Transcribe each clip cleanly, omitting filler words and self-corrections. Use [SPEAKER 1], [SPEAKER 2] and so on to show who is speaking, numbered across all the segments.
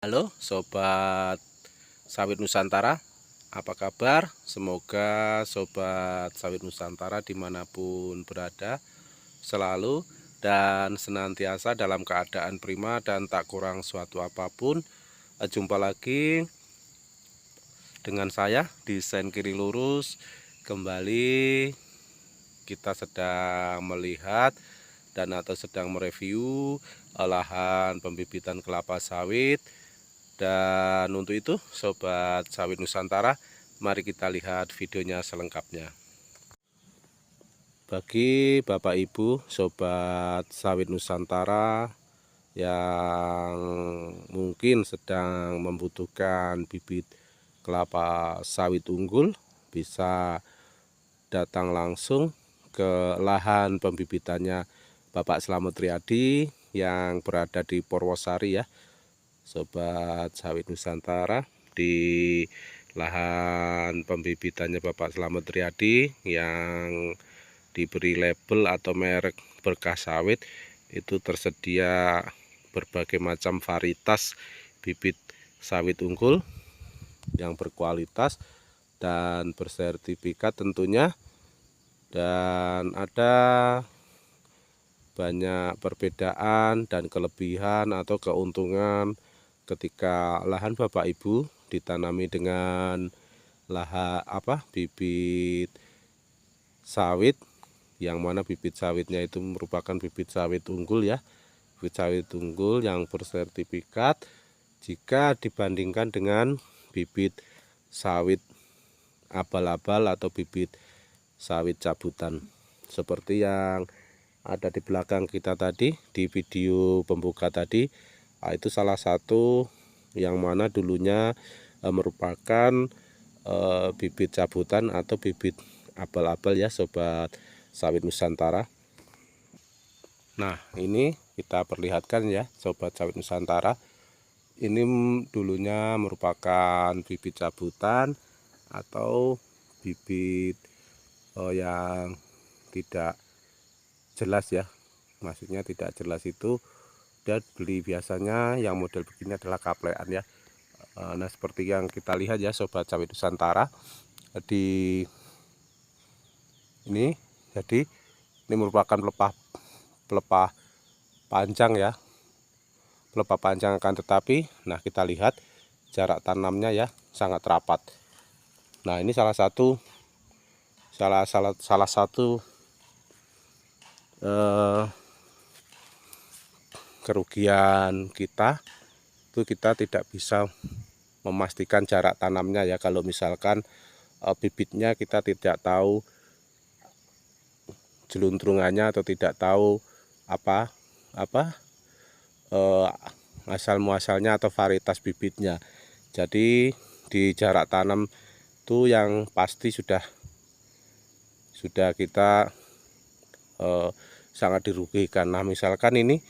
[SPEAKER 1] Halo Sobat Sawit Nusantara, apa kabar? Semoga Sobat Sawit Nusantara dimanapun berada selalu dan senantiasa dalam keadaan prima dan tak kurang suatu apapun. Jumpa lagi dengan saya di Sen Kiri Lurus. Kembali kita sedang melihat dan atau sedang mereview lahan pembibitan kelapa sawit. Dan untuk itu Sobat Sawit Nusantara, mari kita lihat videonya selengkapnya. Bagi Bapak Ibu Sobat Sawit Nusantara yang mungkin sedang membutuhkan bibit kelapa sawit unggul, bisa datang langsung ke lahan pembibitannya Bapak Slamet Riyadi yang berada di Purwosari ya, Sobat Sawit Nusantara. Di lahan pembibitannya Bapak Slamet Riyadi yang diberi label atau merek berkah sawit, itu tersedia berbagai macam varietas bibit sawit unggul yang berkualitas dan bersertifikat tentunya. Dan ada banyak perbedaan dan kelebihan atau keuntungan ketika lahan Bapak Ibu ditanami dengan bibit sawit, yang mana bibit sawitnya itu merupakan bibit sawit unggul ya, bibit sawit unggul yang bersertifikat jika dibandingkan dengan bibit sawit abal-abal atau bibit sawit cabutan seperti yang ada di belakang kita tadi di video pembuka tadi. Itu salah satu yang mana dulunya merupakan bibit cabutan atau bibit abal-abal ya Sobat Sawit Nusantara. Nah, ini kita perlihatkan ya Sobat Sawit Nusantara, ini dulunya merupakan bibit cabutan atau bibit yang tidak jelas ya, maksudnya tidak jelas itu dan beli biasanya yang model begini adalah kaplean ya. Nah, seperti yang kita lihat ya Sobat Sawit Nusantara, di ini jadi ini merupakan pelepah panjang ya, pelepah panjang, akan tetapi nah kita lihat jarak tanamnya ya sangat rapat. Nah, ini salah satu kerugian kita itu, kita tidak bisa memastikan jarak tanamnya ya. Kalau misalkan bibitnya kita tidak tahu jeluntrungannya atau tidak tahu asal muasalnya atau varietas bibitnya, jadi di jarak tanam itu yang pasti sudah kita sangat dirugikan. Nah, misalkan ini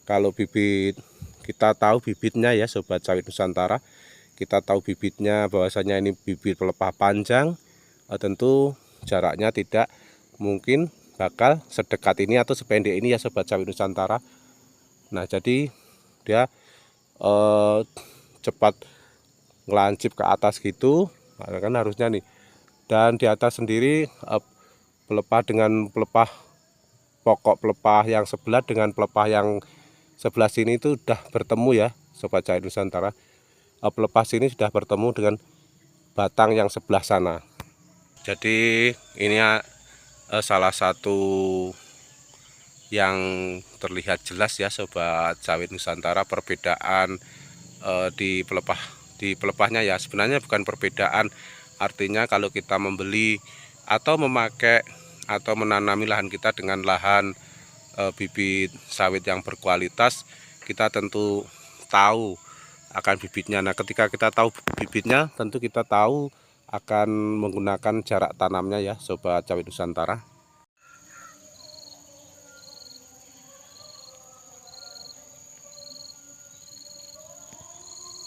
[SPEAKER 1] kalau bibit kita tahu bibitnya ya Sobat Sawit Nusantara, kita tahu bibitnya bahwasanya ini bibit pelepah panjang, tentu jaraknya tidak mungkin bakal sedekat ini atau sependek ini ya Sobat Sawit Nusantara. Nah, jadi dia cepat ngelancip ke atas gitu, kan harusnya nih. Dan di atas sendiri pelepah dengan pelepah pokok pelepah yang sebelah dengan pelepah yang sebelah sini itu sudah bertemu ya Sobat Sawit Nusantara. Pelepah sini sudah bertemu dengan batang yang sebelah sana. Jadi ini salah satu yang terlihat jelas ya Sobat Sawit Nusantara, perbedaan di pelepahnya ya. Sebenarnya bukan perbedaan, artinya kalau kita membeli atau memakai atau menanami lahan kita dengan lahan bibit sawit yang berkualitas, kita tentu tahu akan bibitnya. Nah, ketika kita tahu bibitnya, tentu kita tahu akan menggunakan jarak tanamnya ya Sobat Sawit Nusantara.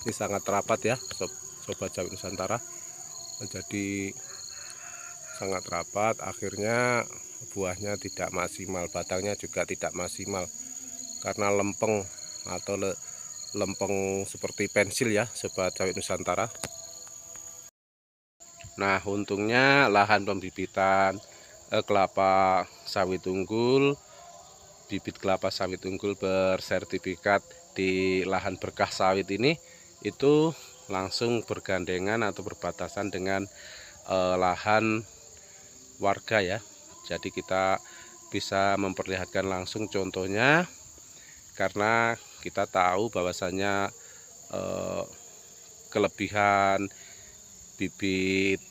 [SPEAKER 1] Ini sangat rapat ya Sobat Sawit Nusantara, jadi sangat rapat, akhirnya buahnya tidak maksimal, batangnya juga tidak maksimal karena lempeng atau lempeng seperti pensil ya sobat sawit Nusantara. Nah, untungnya lahan pembibitan kelapa sawit unggul, bibit kelapa sawit unggul bersertifikat di lahan berkah sawit ini itu langsung bergandengan atau berbatasan dengan lahan warga ya. Jadi kita bisa memperlihatkan langsung contohnya, karena kita tahu bahwasanya kelebihan bibit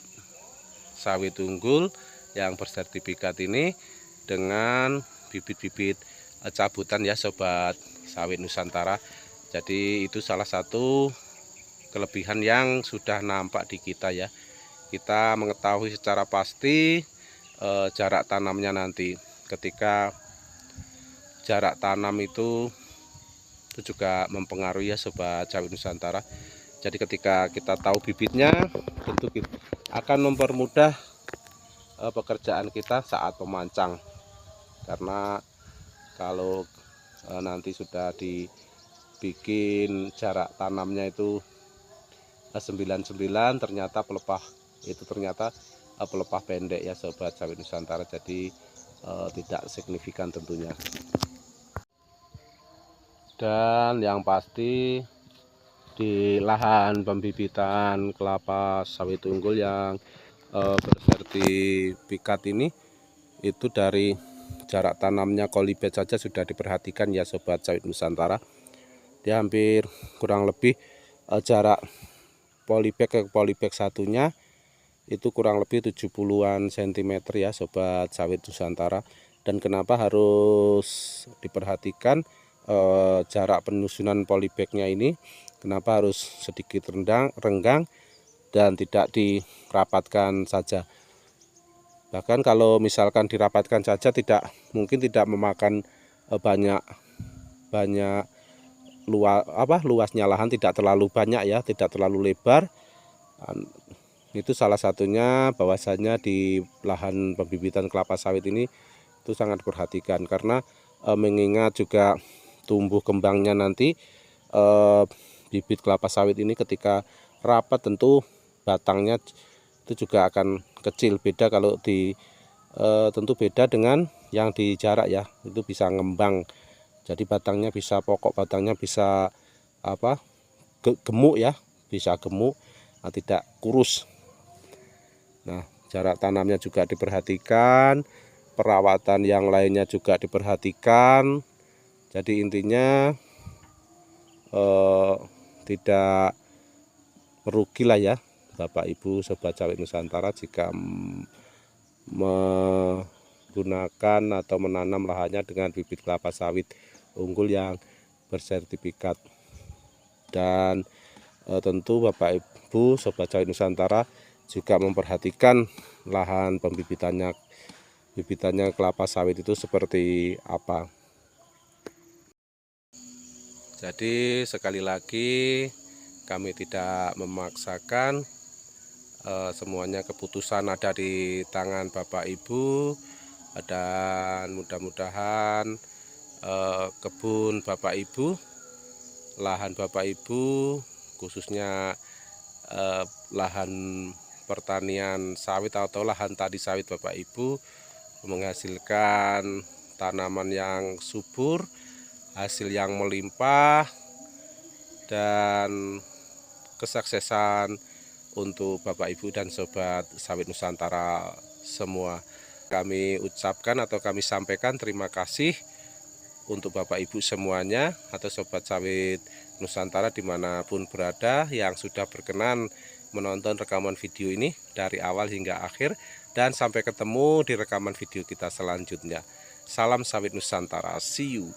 [SPEAKER 1] sawit unggul yang bersertifikat ini dengan bibit-bibit cabutan ya sobat sawit Nusantara. Jadi itu salah satu kelebihan yang sudah nampak di kita ya. Kita mengetahui secara pasti jarak tanamnya nanti. Ketika jarak tanam itu juga mempengaruhi ya sobat sawit Nusantara. Jadi ketika kita tahu bibitnya, tentu kita akan mempermudah pekerjaan kita saat memancang. Karena kalau nanti sudah dibikin jarak tanamnya itu 99, ternyata pelepah pendek ya sobat sawit Nusantara. Jadi tidak signifikan tentunya. Dan yang pasti di lahan pembibitan kelapa sawit unggul yang bersertifikat ini, itu dari jarak tanamnya kolibet saja sudah diperhatikan ya sobat sawit Nusantara. Dia hampir kurang lebih jarak polybag ke polybag satunya itu kurang lebih 70-an cm ya sobat sawit Nusantara. Dan kenapa harus diperhatikan jarak penyusunan polybagnya ini, kenapa harus sedikit renggang dan tidak dirapatkan saja. Bahkan kalau misalkan dirapatkan saja mungkin tidak memakan banyak luasnya lahan, tidak terlalu banyak ya, tidak terlalu lebar. Itu salah satunya bahwasanya di lahan pembibitan kelapa sawit ini itu sangat diperhatikan, karena mengingat juga tumbuh kembangnya nanti bibit kelapa sawit ini ketika rapat tentu batangnya itu juga akan kecil. Beda kalau tentu beda dengan yang di jarak ya, itu bisa ngembang. Jadi batangnya bisa, pokok batangnya bisa gemuk ya, bisa gemuk, tidak kurus. Nah, jarak tanamnya juga diperhatikan, perawatan yang lainnya juga diperhatikan. Jadi intinya tidak merugi lah ya Bapak Ibu sobat sawit Nusantara jika menggunakan atau menanam lahannya dengan bibit kelapa sawit unggul yang bersertifikat. Dan tentu Bapak Ibu sobat sawit Nusantara juga memperhatikan lahan pembibitannya, kelapa sawit itu seperti apa. Jadi sekali lagi kami tidak memaksakan, semuanya keputusan ada di tangan Bapak Ibu, dan mudah-mudahan kebun Bapak Ibu, lahan Bapak Ibu, khususnya lahan pertanian sawit atau lahan tadi sawit Bapak Ibu, menghasilkan tanaman yang subur, hasil yang melimpah, dan kesuksesan untuk Bapak Ibu dan sobat sawit Nusantara semua. Kami ucapkan atau kami sampaikan terima kasih untuk Bapak Ibu semuanya atau sobat sawit Nusantara dimanapun berada yang sudah berkenan menonton rekaman video ini dari awal hingga akhir, dan sampai ketemu di rekaman video kita selanjutnya. Salam sawit Nusantara, see you.